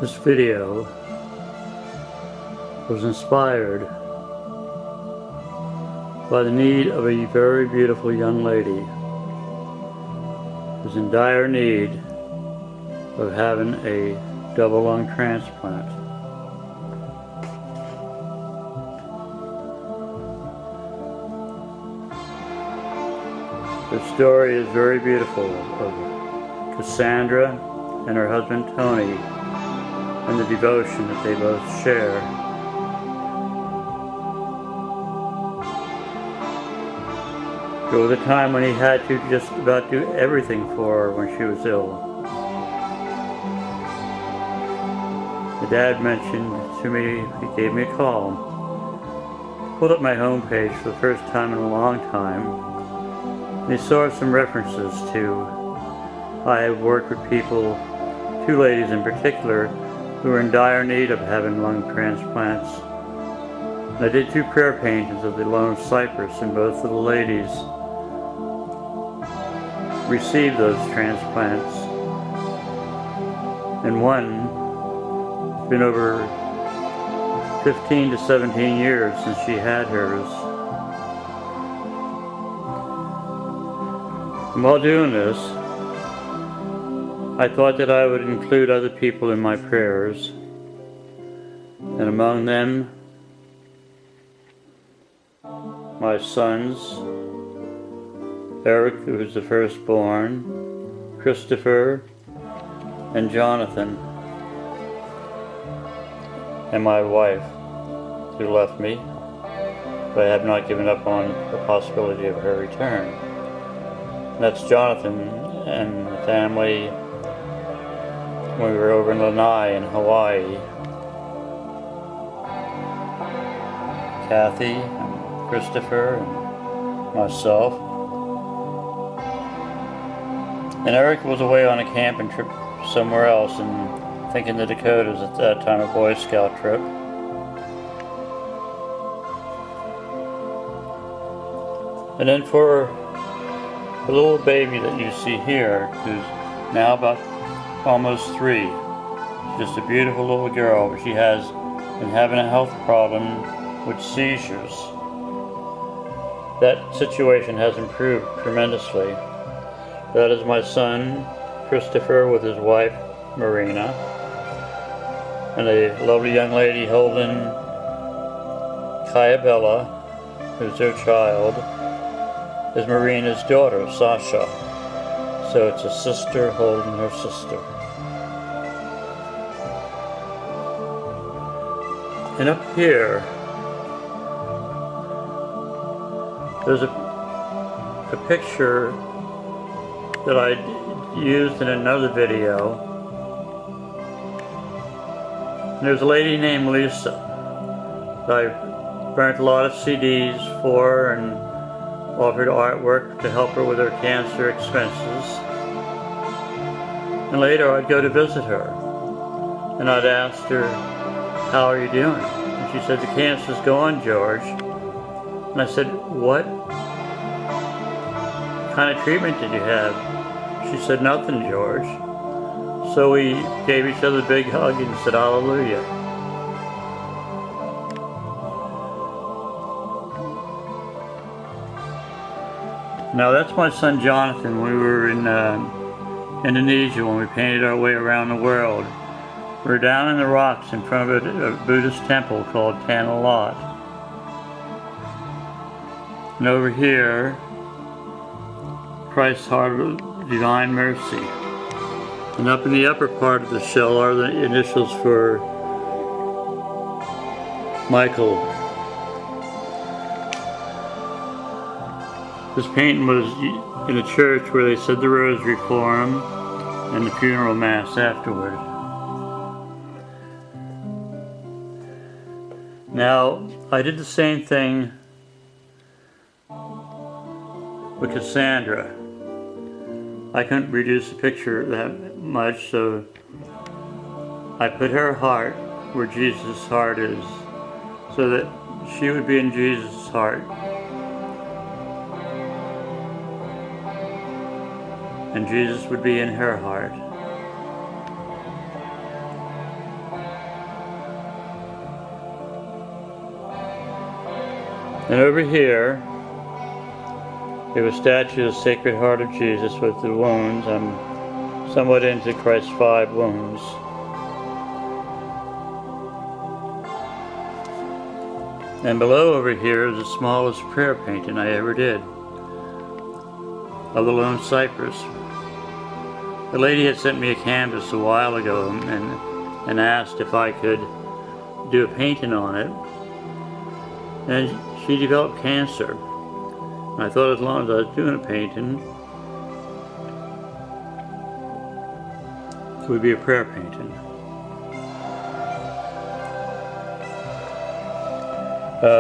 This video was inspired by the need of a very beautiful young lady who's in dire need of having a double lung transplant. The story is very beautiful of Cassandra and her husband Tony and the devotion that they both share. There was a time when he had to just about do everything for her when she was ill. The dad mentioned to me, he gave me a call. Pulled up my homepage for the first time in a long time. And he saw some references to I have worked with people, two ladies in particular, who were in dire need of having lung transplants. And I did 2 prayer paintings of the lone cypress, and both of the ladies received those transplants. And one, it's been over 15 to 17 years since she had hers. And while doing this, I thought that I would include other people in my prayers, and among them, my sons, Eric, who was the firstborn, Christopher, and Jonathan, and my wife, who left me, but I have not given up on the possibility of her return. And that's Jonathan and the family when we were over in Lanai in Hawaii. Kathy and Christopher and myself. And Eric was away on a camping trip somewhere else, and I think in the Dakotas at that time, a Boy Scout trip. And then for the little baby that you see here, who's now about almost 3. She's just a beautiful little girl, but she has been having a health problem with seizures. That situation has improved tremendously. That is my son, Christopher, with his wife, Marina, and a lovely young lady holding Kayabella, who's their child, is Marina's daughter, Sasha. So it's a sister holding her sister. And up here, there's a picture that I used in another video. And there's a lady named Lisa that I burnt a lot of CDs for and offered artwork to help her with her cancer expenses. And later I'd go to visit her, and I'd ask her, "How are you doing?" And she said, "The cancer's gone, George." And I said, "What kind of treatment did you have?" She said, "Nothing, George." So we gave each other a big hug and said, "Hallelujah." Now that's my son Jonathan. We were in Indonesia when we painted our way around the world. We're down in the rocks in front of a Buddhist temple called Tanah Lot. And over here, Christ's Heart of Divine Mercy. And up in the upper part of the shell are the initials for Michael. This painting was in a church where they said the rosary for him and the funeral mass afterward. Now, I did the same thing with Cassandra. I couldn't reduce the picture that much, so I put her heart where Jesus' heart is, so that she would be in Jesus' heart. And Jesus would be in her heart. And over here, we have a statue of the Sacred Heart of Jesus with the wounds. I'm somewhat into Christ's 5 wounds. And below over here is the smallest prayer painting I ever did of the lone cypress. The lady had sent me a canvas a while ago and asked if I could do a painting on it. And she developed cancer. And I thought as long as I was doing a painting, it would be a prayer painting.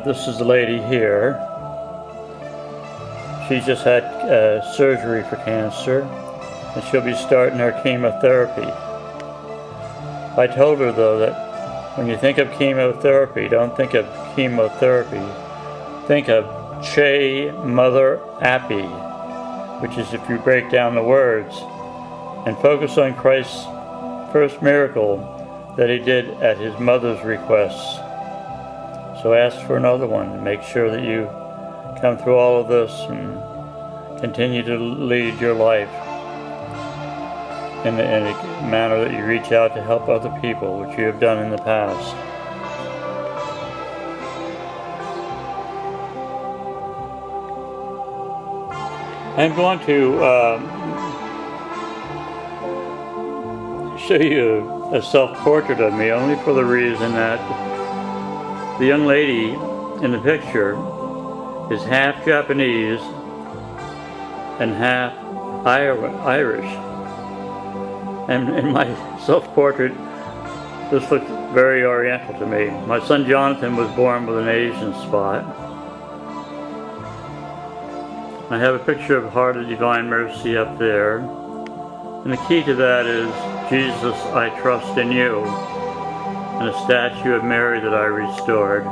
This is the lady here. She just had surgery for cancer, and she'll be starting her chemotherapy. I told her, though, that when you think of chemotherapy, don't think of chemotherapy. Think of Che Mother Appy, which is if you break down the words, and focus on Christ's first miracle that he did at his mother's request. So ask for another one and make sure that you come through all of this and continue to lead your life in a manner that you reach out to help other people, which you have done in the past. I'm going to show you a self-portrait of me only for the reason that the young lady in the picture is half Japanese and half Irish. And in my self-portrait, this looked very oriental to me. My son Jonathan was born with an Asian spot. I have a picture of Heart of Divine Mercy up there. And the key to that is, Jesus, I trust in you. And a statue of Mary that I restored.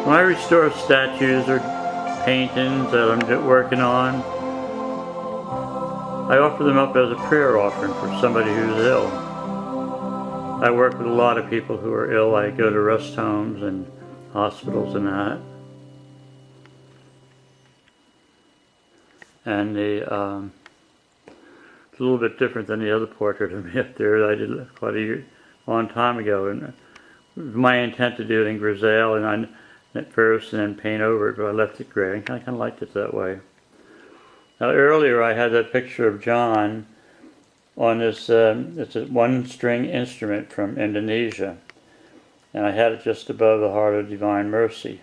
When I restore statues or paintings that I'm working on, I offer them up as a prayer offering for somebody who's ill. I work with a lot of people who are ill. I go to rest homes and hospitals and that. And it's a little bit different than the other portrait of me up there that I did quite a long time ago. And it was my intent to do it in grisaille and at first and then paint over it, but I left it gray. I kind of liked it that way. Now earlier I had that picture of John on this, it's a 1-string instrument from Indonesia. And I had it just above the Heart of Divine Mercy.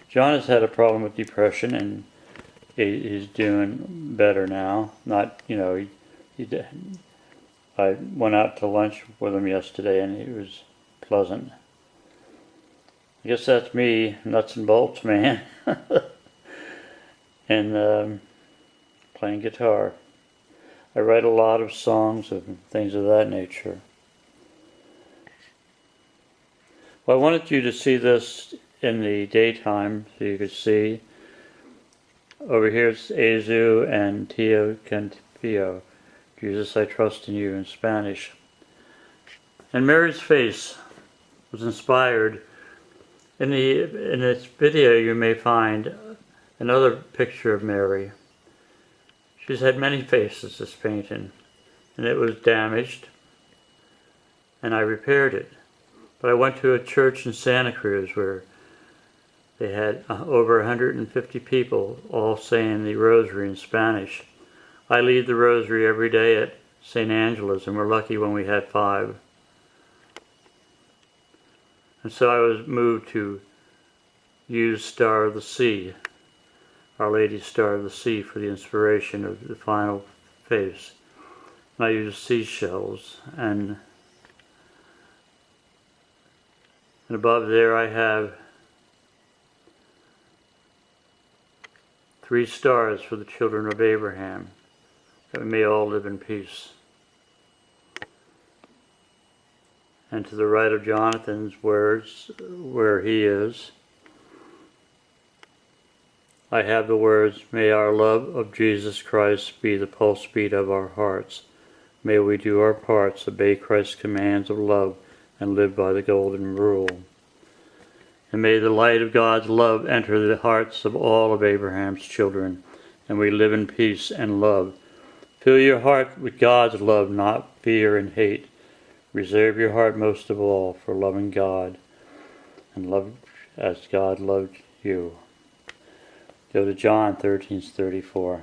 John has had a problem with depression and he's doing better now. Not, I went out to lunch with him yesterday and it was pleasant. I guess that's me, nuts and bolts man. And playing guitar. I write a lot of songs and things of that nature. Well, I wanted you to see this in the daytime so you could see. Over here it's Azu and Tio Cantifio. Jesus, I trust in you in Spanish. And Mary's face was inspired. In this video you may find another picture of Mary. She's had many faces, this painting, and it was damaged, and I repaired it. But I went to a church in Santa Cruz where they had over 150 people all saying the rosary in Spanish. I lead the rosary every day at St. Angela's, and we're lucky when we had 5. And so I was moved to use Star of the Sea, Our Lady's Star of the Sea, for the inspiration of the final face. And I used seashells, and above there I have 3 stars for the children of Abraham, that we may all live in peace. And to the right of Jonathan's words, where he is, I have the words, may our love of Jesus Christ be the pulse beat of our hearts. May we do our parts, obey Christ's commands of love, and live by the golden rule. And may the light of God's love enter the hearts of all of Abraham's children, and we live in peace and love. Fill your heart with God's love, not fear and hate. Reserve your heart most of all for loving God and love as God loved you. Go to John 13:34.